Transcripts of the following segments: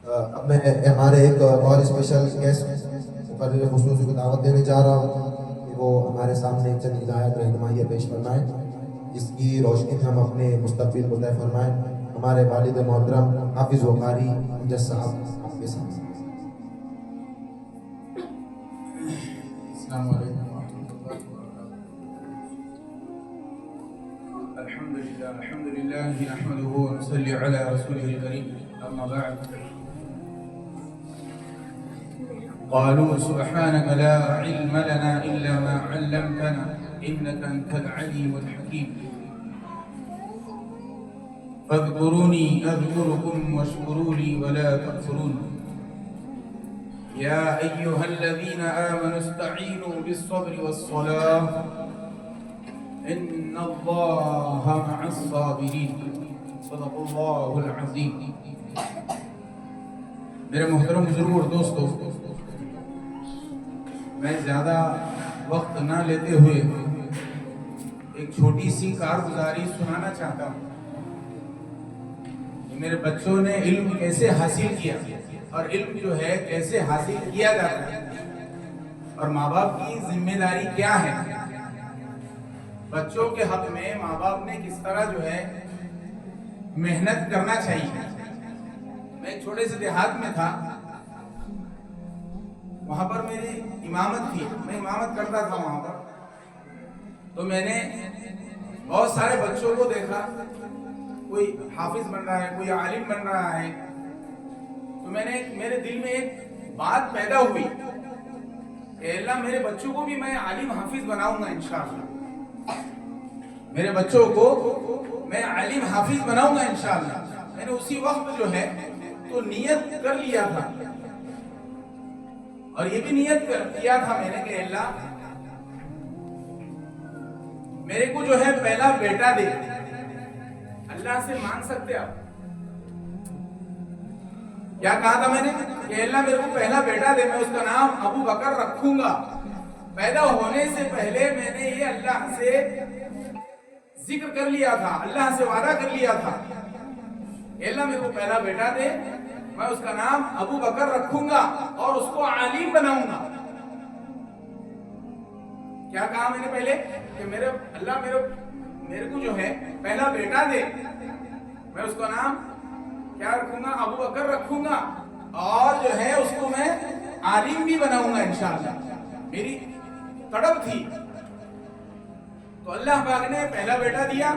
اب میں ہمارے ایک اور اسپیشل گیسٹ مقرر خصوصی کو دعوت دینے جا رہا ہوں کہ وہ ہمارے سامنے چند ہدایت رہنمائیاں پیش فرمائیں، جس کی روشنی میں ہم اپنے مستقبل کو طے فرمائیں۔ ہمارے والد محترم حافظ و قاری امجد صاحب آپ کے سامنے۔ السلام علیکم ورحمۃ اللہ وبرکاتہ۔ الحمد للہ نحمده ونصلي على رسوله الكريم، اما بعد قالوا سبحانك لا علم لنا الا ما علمتنا انك انت العليم الحكيم، فاذكروني اذكركم واشكروا لي ولا تكفرون۔ يا أيها الذين آمنوا استعينوا بالصبر والصلاة إن الله مع الصابرين، صدق الله العظيم۔ میرے محترم بزرگوں اور دوستوں، میں زیادہ وقت نہ لیتے ہوئے ایک چھوٹی سی کارگزاری سنانا چاہتا ہوں کہ میرے بچوں نے علم کیسے حاصل کیا اور علم جو ہے کیسے حاصل کیا جاتا ہے، اور ماں باپ کی ذمہ داری کیا ہے۔ بچوں کے حق میں ماں باپ نے کس طرح جو ہے محنت کرنا چاہیے۔ میں ایک چھوٹے سے دیہات میں تھا، وہاں پر میری امامت تھی، میں امامت کرتا تھا وہاں پر۔ تو میں نے بہت سارے بچوں کو دیکھا، کوئی حافظ بن رہا ہے، کوئی عالم بن رہا ہے۔ تو میرے دل میں ایک بات پیدا ہوئی کہ اللہ میرے بچوں کو بھی میں عالم حافظ بناؤں گا انشاءاللہ، میرے بچوں کو میں عالم حافظ بناؤں گا انشاءاللہ۔ میں نے اسی وقت جو ہے تو نیت کر لیا تھا، اور یہ بھی نیت کیا تھا میں نے کہ اللہ میرے کو جو ہے پہلا بیٹا دے۔ اللہ سے مانگ سکتے آپ؟ کیا کہا تھا میں نے کہ اللہ میرے کو پہلا بیٹا دے، میں اس کا نام ابو بکر رکھوں گا۔ پیدا ہونے سے پہلے میں نے یہ اللہ سے ذکر کر لیا تھا، اللہ سے وعدہ کر لیا تھا کہ اللہ میرے کو پہلا بیٹا دے، میں اس کا نام ابو بکر رکھوں گا اور اس کو عالم بناؤں گا۔ کیا کہا میں نے پہلے کہ اللہ میرے کو جو ہے پہلا بیٹا دے، میں اس کا نام کیا رکھوں گا؟ ابو بکر رکھوں گا، اور جو ہے اس کو میں عالم بھی بناؤں گا انشاءاللہ۔ میری تڑپ تھی، تو اللہ پاک نے پہلا بیٹا دیا،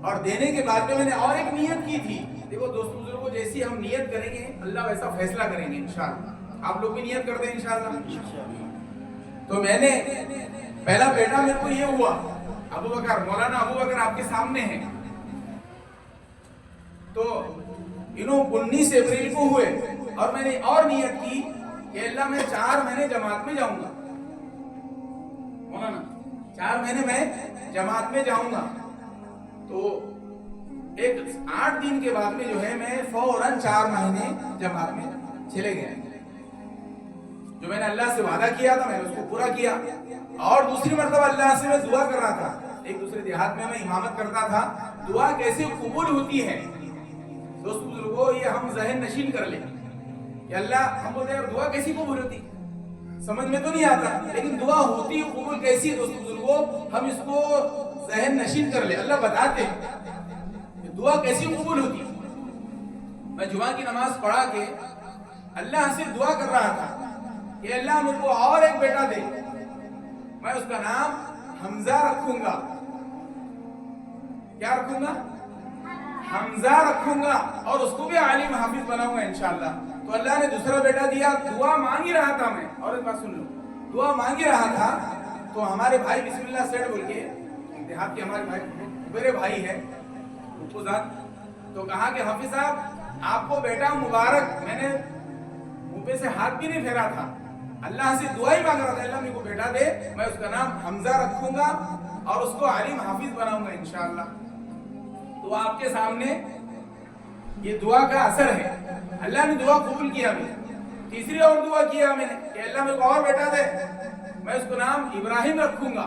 اور دینے کے بعد میں نے اور ایک نیت کی تھی۔ دیکھو دوستو بزرگوں، جیسی ہم نیت کریں گے اللہ ویسا فیصلہ کریں گے انشاءاللہ۔ آپ لوگ بھی نیت کرتے ہیں انشاءاللہ۔ تو میں نے پہلا بیٹا میرے کو یہ ہوا ابو بکر، مولانا ابو بکر آپ کے سامنے ہیں۔ تو 19 اپریل کو ہوئے، اور میں نے اور نیت کی کہ اللہ میں 4 مہینے جماعت میں جاؤں گا، مولانا 4 مہینے میں جماعت میں جاؤں گا۔ تو ایک 8 دن کے بعد میں جو ہے میں فوراً 4 مہینے جماعت میں چلے گئے۔ جو میں نے اللہ سے وعدہ کیا تھا میں نے اس کو پورا کیا، اور دوسری مرتبہ اللہ سے میں دعا کر رہا تھا۔ ایک دوسرے دیہات میں امامت کرتا تھا، دعا کیسے قبول ہوتی ہے دوست بزرگوں، یہ ہم ذہن نشین کر لیں کہ اللہ، ہم بولتے ہیں دعا کیسی قبول ہوتی، سمجھ میں تو نہیں آتا، لیکن دعا ہوتی قبول کیسی ہے دوست بزرگوں، ہم اس کو ذہن نشین کر لیں۔ اللہ بتاتے ہیں کہ دعا کیسی قبول ہوتی۔ میں جمعہ کی نماز پڑھا کے اللہ سے دعا کر رہا تھا کہ اللہ میرے کو اور ایک بیٹا دے، میں اس کا نام حمزہ رکھوں گا۔ کیا رکھوں گا؟ حمزہ رکھوں گا، اور اس کو بھی عالم حافظ بناؤں گا انشاءاللہ۔ تو اللہ نے دوسرا بیٹا دیا۔ دعا مانگ ہی رہا تھا میں، اور ایک بات سن لو، دعا مانگ ہی رہا تھا تو ہمارے بھائی بسم اللہ سیٹ بول کے، دیہات کے ہمارے بھائی، میرے بھائی ہے تو کہا کہ حافظ صاحب آپ کو بیٹا مبارک۔ میں نے منہ پہ سے ہاتھ بھی نہیں پھیرا تھا، اللہ سے دعا ہی مانگ رہا تھا، اللہ میرے کو بیٹا دے، میں اس کا نام حمزہ رکھوں گا اور اس کو عالم حافظ بناؤں گا انشاءاللہ۔ تو آپ کے سامنے یہ دعا کا اثر ہے، اللہ نے دعا قبول کیا۔ میں تیسری اور دعا کیا میں نے کہ اللہ میرے کو اور بیٹا دے، میں اس کو نام ابراہیم رکھوں گا۔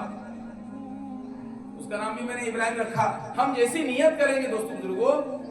اس کا نام بھی میں نے ابراہیم رکھا۔ ہم جیسی نیت کریں گے دوستو بزرگوں،